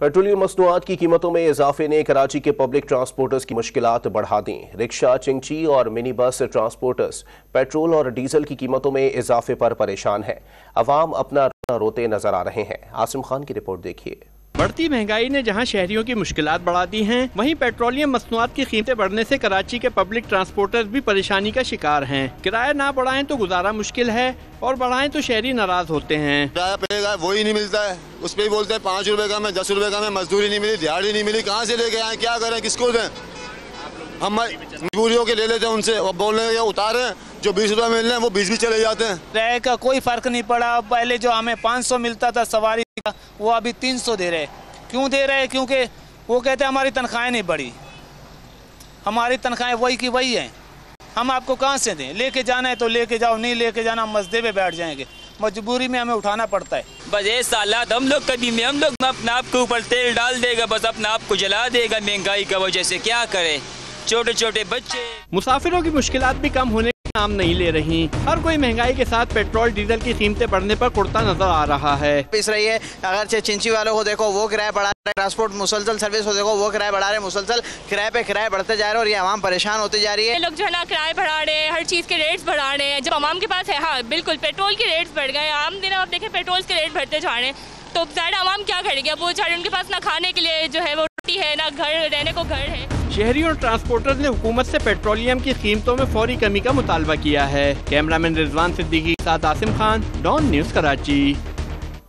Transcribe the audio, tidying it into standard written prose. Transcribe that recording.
Petroleum मसनूआत की कीमतों में इजाफे ने कराची के पब्लिक ट्रांसपोर्टर्स की मुश्किलात बढ़ा दी। रिक्शा, चिंची और मिनी बस ट्रांसपोर्टर्स पेट्रोल और डीजल की कीमतों में इजाफे पर परेशान हैं। अवाम अपना रोते नजर आ रहे हैं। आसिम खान की रिपोर्ट देखिए। बढ़ती महंगाई ने जहां शहरियों की मुश्किलात बढ़ा दी हैं, वहीं पेट्रोलियम मसनूआत की कीमतें बढ़ने से कराची के पब्लिक ट्रांसपोर्टर्स भी परेशानी का शिकार हैं। किराया ना बढ़ाएं तो गुजारा मुश्किल है और बढ़ाएं तो शहरी नाराज होते हैं। किराया वो ही नहीं मिलता है, उस पर ही बोलते हैं 5 रुपए का, में 10 रुपए का, में मजदूरी नहीं मिली, दिहाड़ी नहीं मिली, कहाँ से लेके आए, क्या करें, किसको दें। हम मजबूरियों के ले लेते हैं उनसे, अब बोल रहे हैं उतारे, जो 20 रुपए मिल रहे हैं वो 20 भी चले जाते हैं। किराए का कोई फर्क नहीं पड़ा। पहले जो हमें 500 मिलता था सवारी का, वो अभी 300 दे रहे। क्यों दे रहे हैं? क्योंकि वो कहते हैं हमारी तनख्वाहें नहीं बढ़ी, हमारी तनख्वाहें वही की वही हैं, हम आपको कहाँ से दें। लेके जाना है तो लेके जाओ, नहीं लेके जाना हम मस्जिद पे बैठ जाएंगे। मजबूरी में हमें उठाना पड़ता है। बस ये सालात हम लोग कभी में हम लोग अपने आप के ऊपर तेल डाल देगा, बस अपने आप को जला देगा महंगाई का वजह से। क्या करे, छोटे छोटे बच्चे। मुसाफिरों की मुश्किलात भी कम होने का नाम नहीं ले रही। हर कोई महंगाई के साथ पेट्रोल डीजल की कीमतें बढ़ने पर कुड़ता नजर आ रहा है। पिस रही है। अगर चिंची वालों को देखो वो किराया बढ़ा रहे, ट्रांसपोर्ट मुसलसल सर्विस को देखो वो किराया बढ़ा रहे, मुसलसल किराए पे किराए बढ़ते जा रहे हैं और ये आवाम परेशान होती जा रही है। लोग जो है ना किराए बढ़ा रहे हैं, हर चीज़ के रेट्स बढ़ा रहे हैं। जब आवाम के पास है, हाँ बिल्कुल पेट्रोल के रेट्स बढ़ गए। आम दिन आप देखें पेट्रोल के रेट बढ़ते जा रहे हैं, तो ज़्यादा आवाम क्या करेगी। अब वो बेचारे उनके पास ना खाने के लिए जो है वो रोटी है, ना घर रहने को घर है। शहरियों और ट्रांसपोर्टर्स ने हुकूमत से पेट्रोलियम की कीमतों में फौरी कमी का मुतालबा किया है। कैमरामैन रिजवान सिद्दीकी के साथ आसिम खान, डॉन न्यूज़, कराची।